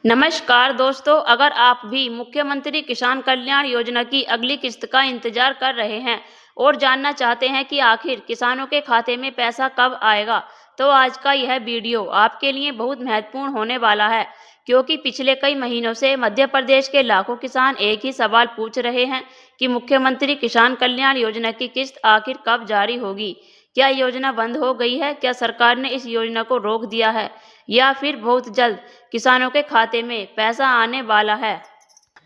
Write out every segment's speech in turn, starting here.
नमस्कार दोस्तों, अगर आप भी मुख्यमंत्री किसान कल्याण योजना की अगली किस्त का इंतजार कर रहे हैं और जानना चाहते हैं कि आखिर किसानों के खाते में पैसा कब आएगा, तो आज का यह वीडियो आपके लिए बहुत महत्वपूर्ण होने वाला है। क्योंकि पिछले कई महीनों से मध्य प्रदेश के लाखों किसान एक ही सवाल पूछ रहे हैं कि मुख्यमंत्री किसान कल्याण योजना की किस्त आखिर कब जारी होगी। क्या योजना बंद हो गई है? क्या सरकार ने इस योजना को रोक दिया है या फिर बहुत जल्द किसानों के खाते में पैसा आने वाला है?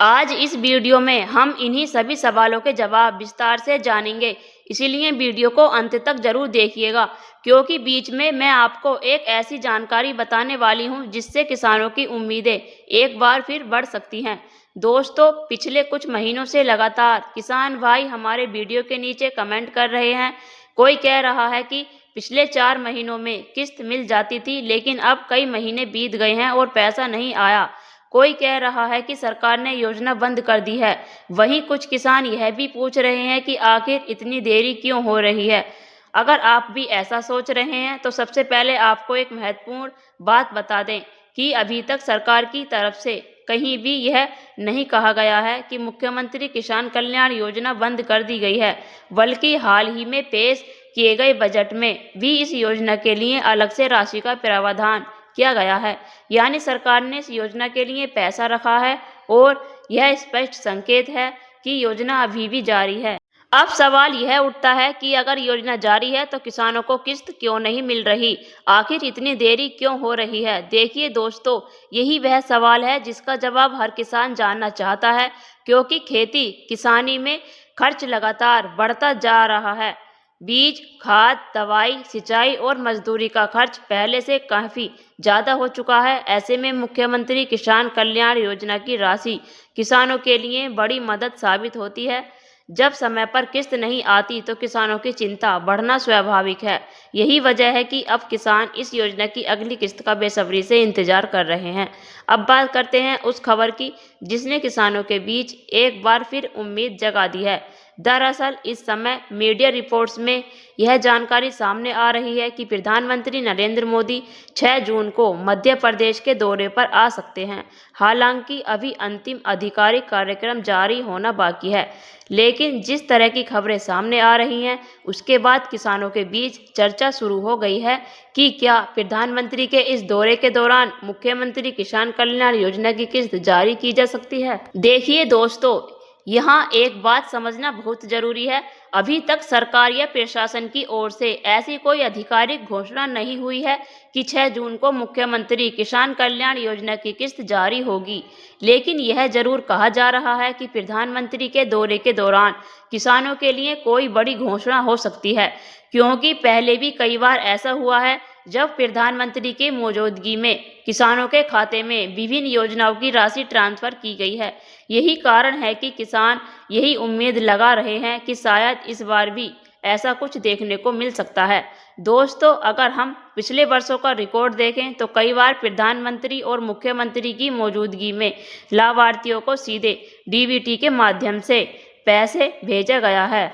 आज इस वीडियो में हम इन्हीं सभी सवालों के जवाब विस्तार से जानेंगे, इसीलिए वीडियो को अंत तक जरूर देखिएगा, क्योंकि बीच में मैं आपको एक ऐसी जानकारी बताने वाली हूं जिससे किसानों की उम्मीदें एक बार फिर बढ़ सकती हैं। दोस्तों, पिछले कुछ महीनों से लगातार किसान भाई हमारे वीडियो के नीचे कमेंट कर रहे हैं। कोई कह रहा है कि पिछले 4 महीनों में किस्त मिल जाती थी, लेकिन अब कई महीने बीत गए हैं और पैसा नहीं आया। कोई कह रहा है कि सरकार ने योजना बंद कर दी है। वहीं कुछ किसान यह भी पूछ रहे हैं कि आखिर इतनी देरी क्यों हो रही है। अगर आप भी ऐसा सोच रहे हैं तो सबसे पहले आपको एक महत्वपूर्ण बात बता दें कि अभी तक सरकार की तरफ से कहीं भी यह नहीं कहा गया है कि मुख्यमंत्री किसान कल्याण योजना बंद कर दी गई है, बल्कि हाल ही में पेश किए गए बजट में भी इस योजना के लिए अलग से राशि का प्रावधान किया गया है। यानी सरकार ने इस योजना के लिए पैसा रखा है और यह स्पष्ट संकेत है कि योजना अभी भी जारी है। अब सवाल यह उठता है कि अगर योजना जारी है तो किसानों को किस्त क्यों नहीं मिल रही? आखिर इतनी देरी क्यों हो रही है? देखिए दोस्तों, यही वह सवाल है जिसका जवाब हर किसान जानना चाहता है, क्योंकि खेती किसानी में खर्च लगातार बढ़ता जा रहा है। बीज, खाद, दवाई, सिंचाई और मजदूरी का खर्च पहले से काफ़ी ज़्यादा हो चुका है। ऐसे में मुख्यमंत्री किसान कल्याण योजना की राशि किसानों के लिए बड़ी मदद साबित होती है। जब समय पर किस्त नहीं आती तो किसानों की चिंता बढ़ना स्वाभाविक है। यही वजह है कि अब किसान इस योजना की अगली किस्त का बेसब्री से इंतजार कर रहे हैं। अब बात करते हैं उस खबर की जिसने किसानों के बीच एक बार फिर उम्मीद जगा दी है। दरअसल इस समय मीडिया रिपोर्ट्स में यह जानकारी सामने आ रही है कि प्रधानमंत्री नरेंद्र मोदी 6 जून को मध्य प्रदेश के दौरे पर आ सकते हैं। हालांकि अभी अंतिम आधिकारिक कार्यक्रम जारी होना बाकी है, लेकिन जिस तरह की खबरें सामने आ रही हैं उसके बाद किसानों के बीच चर्चा शुरू हो गई है कि क्या प्रधानमंत्री के इस दौरे के दौरान मुख्यमंत्री किसान कल्याण योजना की किस्त जारी की जा सकती है। देखिए दोस्तों, यहाँ एक बात समझना बहुत जरूरी है। अभी तक सरकार या प्रशासन की ओर से ऐसी कोई आधिकारिक घोषणा नहीं हुई है कि 6 जून को मुख्यमंत्री किसान कल्याण योजना की किस्त जारी होगी, लेकिन यह जरूर कहा जा रहा है कि प्रधानमंत्री के दौरे के दौरान किसानों के लिए कोई बड़ी घोषणा हो सकती है, क्योंकि पहले भी कई बार ऐसा हुआ है जब प्रधानमंत्री की मौजूदगी में किसानों के खाते में विभिन्न योजनाओं की राशि ट्रांसफर की गई है। यही कारण है कि किसान यही उम्मीद लगा रहे हैं कि शायद इस बार भी ऐसा कुछ देखने को मिल सकता है। दोस्तों, अगर हम पिछले वर्षों का रिकॉर्ड देखें तो कई बार प्रधानमंत्री और मुख्यमंत्री की मौजूदगी में लाभार्थियों को सीधे डीबीटी के माध्यम से पैसे भेजा गया है।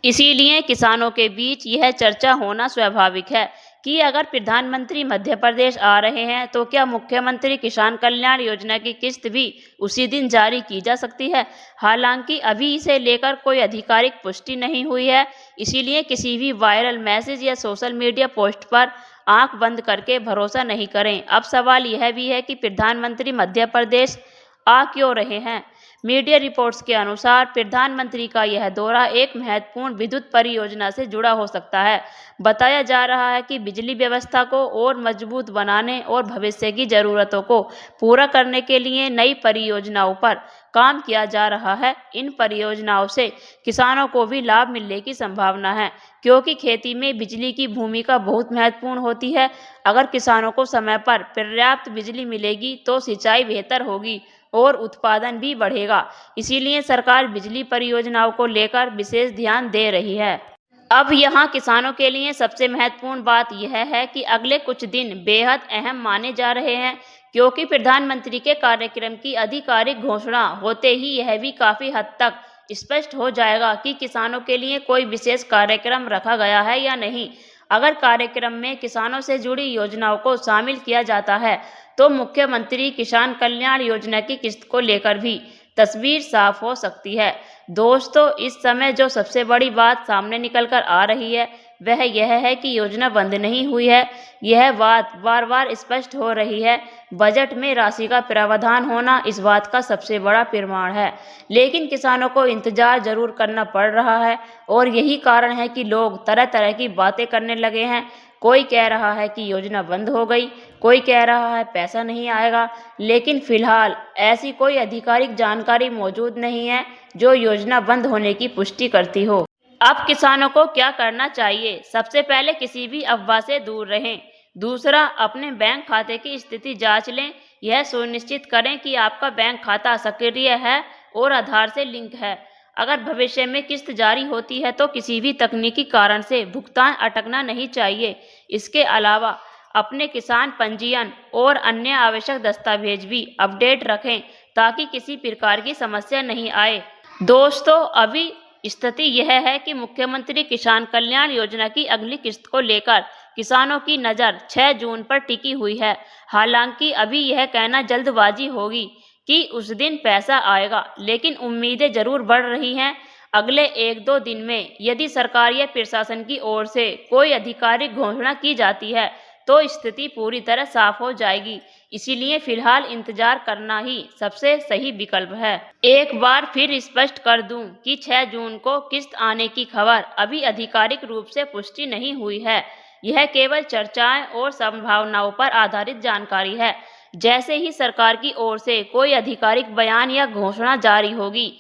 इसीलिए किसानों के बीच यह चर्चा होना स्वाभाविक है कि अगर प्रधानमंत्री मध्य प्रदेश आ रहे हैं तो क्या मुख्यमंत्री किसान कल्याण योजना की किस्त भी उसी दिन जारी की जा सकती है। हालांकि अभी इसे लेकर कोई आधिकारिक पुष्टि नहीं हुई है, इसीलिए किसी भी वायरल मैसेज या सोशल मीडिया पोस्ट पर आंख बंद करके भरोसा नहीं करें। अब सवाल यह भी है कि प्रधानमंत्री मध्य प्रदेश आ क्यों रहे हैं। मीडिया रिपोर्ट्स के अनुसार प्रधानमंत्री का यह दौरा एक महत्वपूर्ण विद्युत परियोजना से जुड़ा हो सकता है। बताया जा रहा है कि बिजली व्यवस्था को और मजबूत बनाने और भविष्य की जरूरतों को पूरा करने के लिए नई परियोजनाओं पर काम किया जा रहा है। इन परियोजनाओं से किसानों को भी लाभ मिलने की संभावना है, क्योंकि खेती में बिजली की भूमिका बहुत महत्वपूर्ण होती है। अगर किसानों को समय पर पर्याप्त बिजली मिलेगी तो सिंचाई बेहतर होगी और उत्पादन भी बढ़ेगा। इसीलिए सरकार बिजली परियोजनाओं को लेकर विशेष ध्यान दे रही है। अब यहाँ किसानों के लिए सबसे महत्वपूर्ण बात यह है कि अगले कुछ दिन बेहद अहम माने जा रहे हैं, क्योंकि प्रधानमंत्री के कार्यक्रम की आधिकारिक घोषणा होते ही यह भी काफी हद तक स्पष्ट हो जाएगा कि किसानों के लिए कोई विशेष कार्यक्रम रखा गया है या नहीं। अगर कार्यक्रम में किसानों से जुड़ी योजनाओं को शामिल किया जाता है तो मुख्यमंत्री किसान कल्याण योजना की किस्त को लेकर भी तस्वीर साफ हो सकती है। दोस्तों, इस समय जो सबसे बड़ी बात सामने निकल कर आ रही है वह यह है कि योजना बंद नहीं हुई है। यह बात बार बार स्पष्ट हो रही है। बजट में राशि का प्रावधान होना इस बात का सबसे बड़ा प्रमाण है, लेकिन किसानों को इंतजार जरूर करना पड़ रहा है और यही कारण है कि लोग तरह तरह की बातें करने लगे हैं। कोई कह रहा है कि योजना बंद हो गई, कोई कह रहा है पैसा नहीं आएगा, लेकिन फिलहाल ऐसी कोई आधिकारिक जानकारी मौजूद नहीं है जो योजना बंद होने की पुष्टि करती हो। अब किसानों को क्या करना चाहिए? सबसे पहले किसी भी अफवाह से दूर रहें। दूसरा, अपने बैंक खाते की स्थिति जांच लें। यह सुनिश्चित करें कि आपका बैंक खाता सक्रिय है और आधार से लिंक है। अगर भविष्य में किस्त जारी होती है तो किसी भी तकनीकी कारण से भुगतान अटकना नहीं चाहिए। इसके अलावा अपने किसान पंजीयन और अन्य आवश्यक दस्तावेज भी अपडेट रखें ताकि किसी प्रकार की समस्या नहीं आए। दोस्तों, अभी स्थिति यह है कि मुख्यमंत्री किसान कल्याण योजना की अगली किस्त को लेकर किसानों की नज़र 6 जून पर टिकी हुई है। हालांकि अभी यह कहना जल्दबाजी होगी कि उस दिन पैसा आएगा, लेकिन उम्मीदें जरूर बढ़ रही हैं। अगले 1-2 दिन में यदि सरकार या प्रशासन की ओर से कोई आधिकारिक घोषणा की जाती है तो स्थिति पूरी तरह साफ हो जाएगी। इसीलिए फिलहाल इंतजार करना ही सबसे सही विकल्प है। एक बार फिर स्पष्ट कर दूं कि 6 जून को किस्त आने की खबर अभी आधिकारिक रूप से पुष्टि नहीं हुई है। यह केवल चर्चाएं और संभावनाओं पर आधारित जानकारी है। जैसे ही सरकार की ओर से कोई आधिकारिक बयान या घोषणा जारी होगी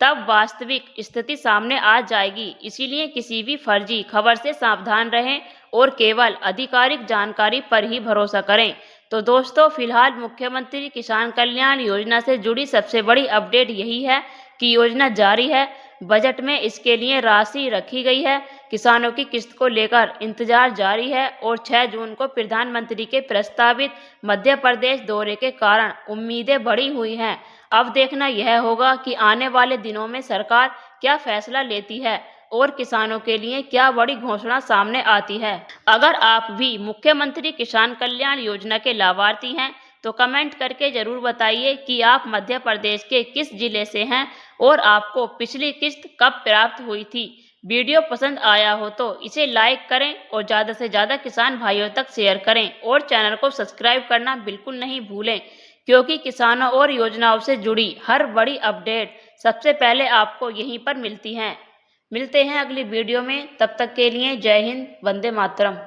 तब वास्तविक स्थिति सामने आ जाएगी। इसीलिए किसी भी फर्जी खबर से सावधान रहें और केवल आधिकारिक जानकारी पर ही भरोसा करें। तो दोस्तों, फिलहाल मुख्यमंत्री किसान कल्याण योजना से जुड़ी सबसे बड़ी अपडेट यही है कि योजना जारी है। बजट में इसके लिए राशि रखी गई है। किसानों की किस्त को लेकर इंतजार जारी है और 6 जून को प्रधानमंत्री के प्रस्तावित मध्य प्रदेश दौरे के कारण उम्मीदें बढ़ी हुई हैं। अब देखना यह होगा कि आने वाले दिनों में सरकार क्या फैसला लेती है और किसानों के लिए क्या बड़ी घोषणा सामने आती है। अगर आप भी मुख्यमंत्री किसान कल्याण योजना के लाभार्थी हैं तो कमेंट करके जरूर बताइए कि आप मध्य प्रदेश के किस जिले से हैं और आपको पिछली किस्त कब प्राप्त हुई थी। वीडियो पसंद आया हो तो इसे लाइक करें और ज़्यादा से ज़्यादा किसान भाइयों तक शेयर करें और चैनल को सब्सक्राइब करना बिल्कुल नहीं भूलें, क्योंकि किसानों और योजनाओं से जुड़ी हर बड़ी अपडेट सबसे पहले आपको यहीं पर मिलती हैं। मिलते हैं अगली वीडियो में, तब तक के लिए जय हिंद, वंदे मातरम।